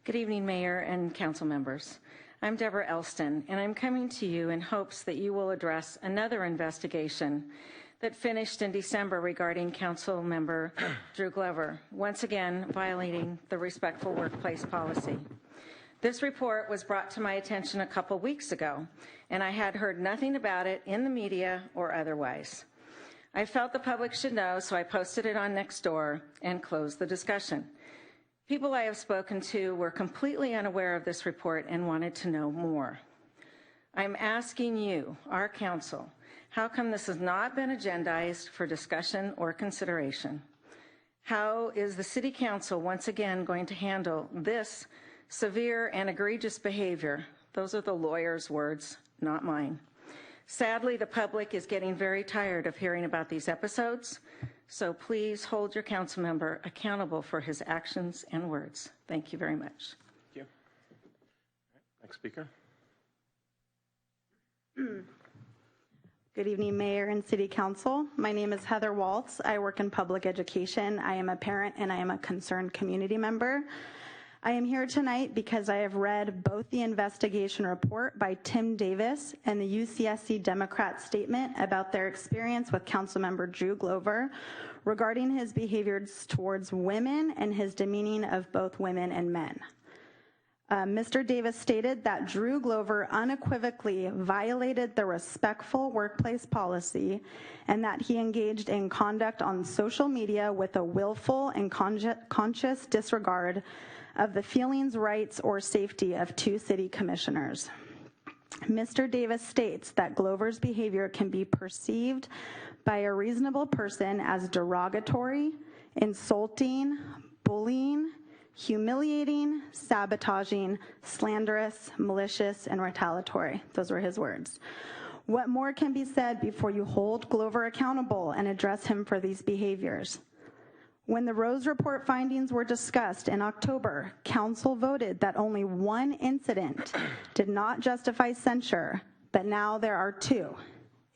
Good evening, Mayor and council members. I'm Deborah Elston, and I'm coming to you in hopes that you will address another investigation that finished in December regarding Council Member Drew Glover, once again violating the respectful workplace policy. This report was brought to my attention a couple weeks ago, and I had heard nothing about it in the media or otherwise. I felt the public should know, so I posted it on Nextdoor and closed the discussion. People I have spoken to were completely unaware of this report and wanted to know more. I'm asking you, our council, how come this has not been agendized for discussion or consideration? How is the City Council once again going to handle this severe and egregious behavior? Those are the lawyer's words, not mine. Sadly, the public is getting very tired of hearing about these episodes, so please hold your council member accountable for his actions and words. Thank you very much. Thank you. Next speaker. Good evening, Mayor and City Council. My name is Heather Waltz. I work in public education. I am a parent and I am a concerned community member. I am here tonight because I have read both the investigation report by Tim Davis and the UCSC Democrat statement about their experience with Councilmember Drew Glover regarding his behaviors towards women and his demeaning of both women and men. Mr. Davis stated that Drew Glover unequivocally violated the respectful workplace policy and that he engaged in conduct on social media with a willful and conscious disregard of the feelings, rights, or safety of two city commissioners. Mr. Davis states that Glover's behavior can be perceived by a reasonable person as derogatory, insulting, bullying, humiliating, sabotaging, slanderous, malicious, and retaliatory. Those were his words. What more can be said before you hold Glover accountable and address him for these behaviors? When the Rose Report findings were discussed in October, Council voted that only one incident did not justify censure, but now there are two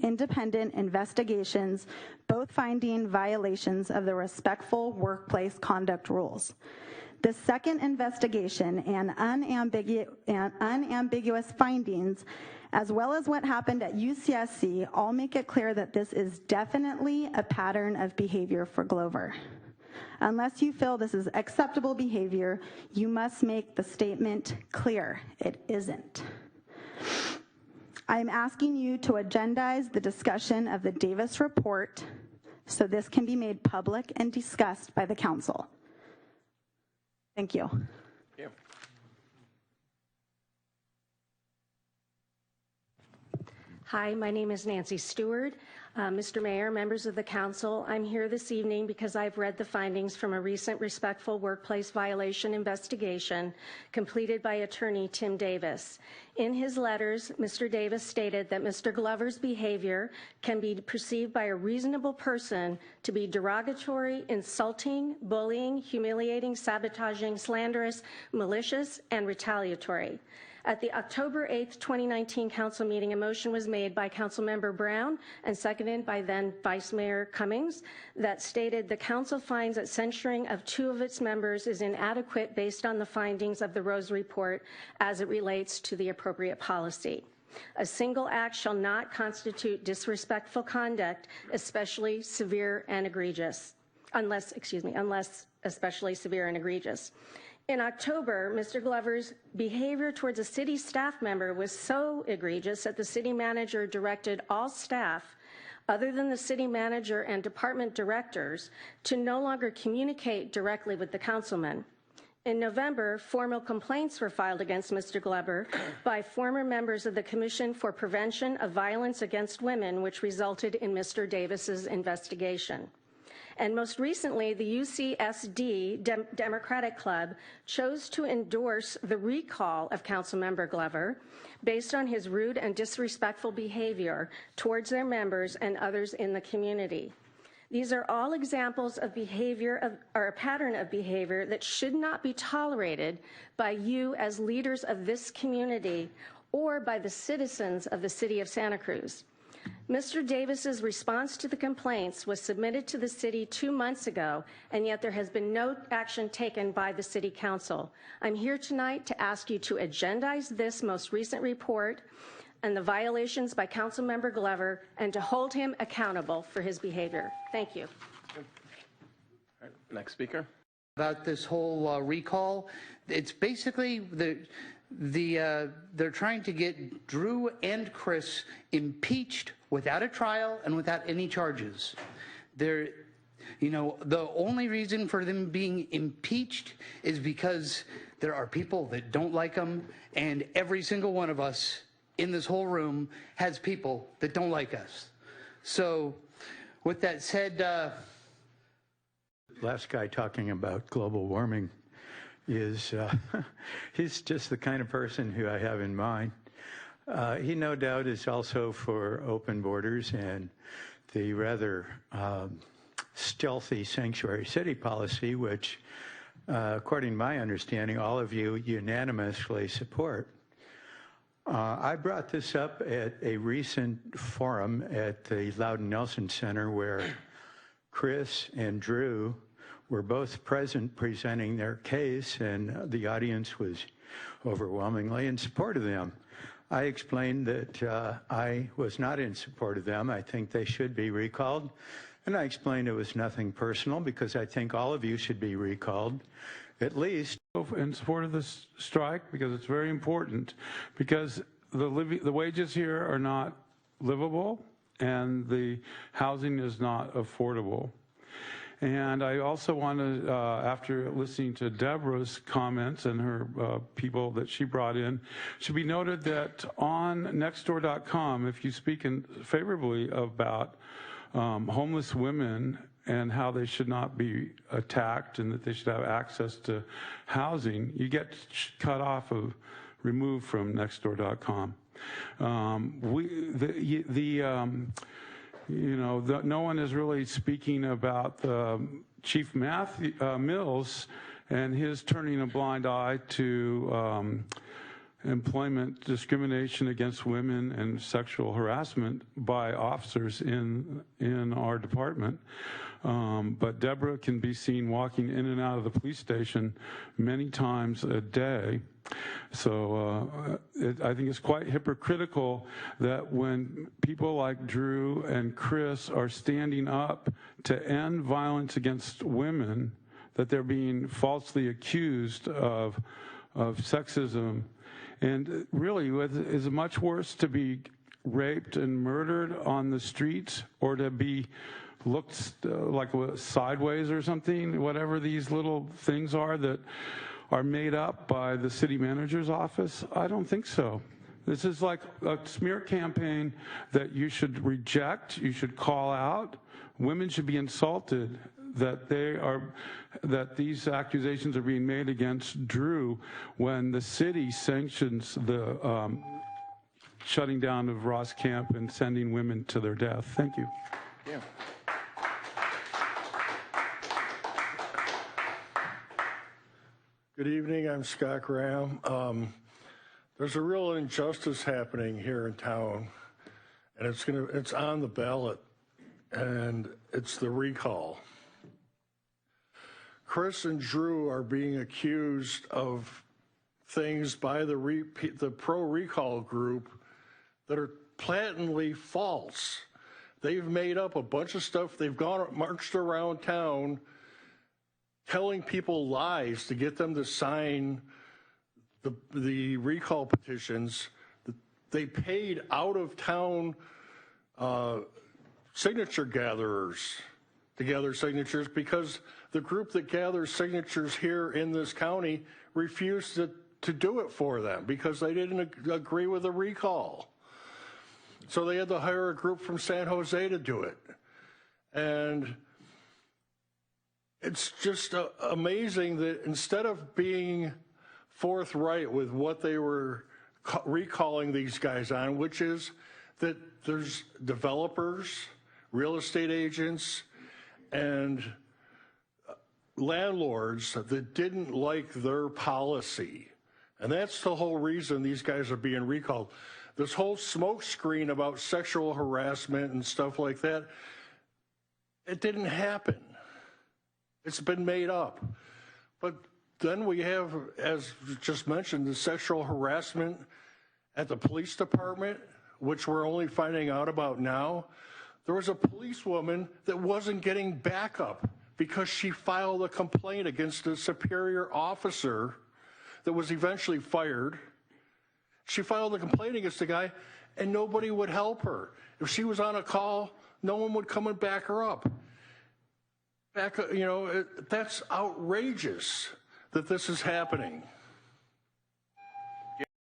independent investigations, both finding violations of the respectful workplace conduct rules. The second investigation and unambiguous findings, as well as what happened at UCSC, all make it clear that this is definitely a pattern of behavior for Glover. Unless you feel this is acceptable behavior, you must make the statement clear. It isn't. I am asking you to agendize the discussion of the Davis report so this can be made public and discussed by the council. Thank you. Thank you. Hi, my name is Nancy Stewart. Mr. Mayor, members of the council, I'm here this evening because I've read the findings from a recent respectful workplace violation investigation completed by attorney Tim Davis. In his letters, Mr. Davis stated that Mr. Glover's behavior can be perceived by a reasonable person to be derogatory, insulting, bullying, humiliating, sabotaging, slanderous, malicious, and retaliatory. At the October 8th, 2019 council meeting, a motion was made by Councilmember Brown and seconded by then Vice Mayor Cummings that stated the council finds that censuring of two of its members is inadequate based on the findings of the Rose Report as it relates to the appropriate policy. A single act shall not constitute disrespectful conduct, especially severe and egregious, unless especially severe and egregious. In October, Mr. Glover's behavior towards a city staff member was so egregious that the city manager directed all staff, other than the city manager and department directors, to no longer communicate directly with the councilman. In November, formal complaints were filed against Mr. Glover by former members of the Commission for Prevention of Violence Against Women, which resulted in Mr. Davis's investigation. And most recently, the UCSD Democratic Club chose to endorse the recall of Councilmember Glover based on his rude and disrespectful behavior towards their members and others in the community. These are all examples of behavior or a pattern of behavior that should not be tolerated by you as leaders of this community or by the citizens of the city of Santa Cruz. Mr. Davis's response to the complaints was submitted to the city 2 months ago, and yet there has been no action taken by the City Council. I'm here tonight to ask you to agendize this most recent report and the violations by Councilmember Glover and to hold him accountable for his behavior. Thank you. All right, next speaker. About this whole recall, it's basically they're trying to get Drew and Chris impeached without a trial and without any charges. The only reason for them being impeached is because there are people that don't like them, and every single one of us in this whole room has people that don't like us. So with that said, last guy talking about global warming is, he's just the kind of person who I have in mind. He no doubt is also for open borders and the rather stealthy sanctuary city policy, which, according to my understanding, all of you unanimously support. I brought this up at a recent forum at the Loudon Nelson Center where Chris and Drew were both present presenting their case, and the audience was overwhelmingly in support of them. I explained that I was not in support of them. I think they should be recalled. And I explained it was nothing personal because I think all of you should be recalled, at least. In support of this strike because it's very important, because the wages here are not livable and the housing is not affordable. And I also want to, after listening to Deborah's comments and her people that she brought in, it should be noted that on nextdoor.com, if you speak favorably about homeless women and how they should not be attacked and that they should have access to housing, you get cut off of, removed from nextdoor.com. No one is really speaking about Chief Mills and his turning a blind eye to employment discrimination against women and sexual harassment by officers in our department. But Deborah can be seen walking in and out of the police station many times a day. So I think it's quite hypocritical that when people like Drew and Chris are standing up to end violence against women, that they're being falsely accused of sexism. And really, is it much worse to be raped and murdered on the streets or to be looked like sideways or something, whatever these little things are that are made up by the city manager's office? I don't think so. This is like a smear campaign that you should reject, you should call out. Women should be insulted that these accusations are being made against Drew when the city sanctions the shutting down of Ross Camp and sending women to their death. Thank you. Yeah. Good evening, I'm Scott Graham. There's a real injustice happening here in town, and it's on the ballot, and it's the recall. Chris and Drew are being accused of things by the pro-recall group that are patently false. They've made up a bunch of stuff. They've marched around town telling people lies to get them to sign the recall petitions. They paid out-of-town signature gatherers to gather signatures because the group that gathers signatures here in this county refused to do it for them because they didn't agree with the recall. So they had to hire a group from San Jose to do it. And it's just amazing that instead of being forthright with what they were recalling these guys on, which is that there's developers, real estate agents, and landlords that didn't like their policy. And that's the whole reason these guys are being recalled. this whole smoke screen about sexual harassment and stuff like that, it didn't happen. It's been made up. But then we have, as just mentioned, the sexual harassment at the police department, which we're only finding out about now. There was a policewoman that wasn't getting backup because she filed a complaint against a superior officer that was eventually fired. She filed a complaint against the guy, and nobody would help her. If she was on a call, no one would come and back her up. That's outrageous that this is happening.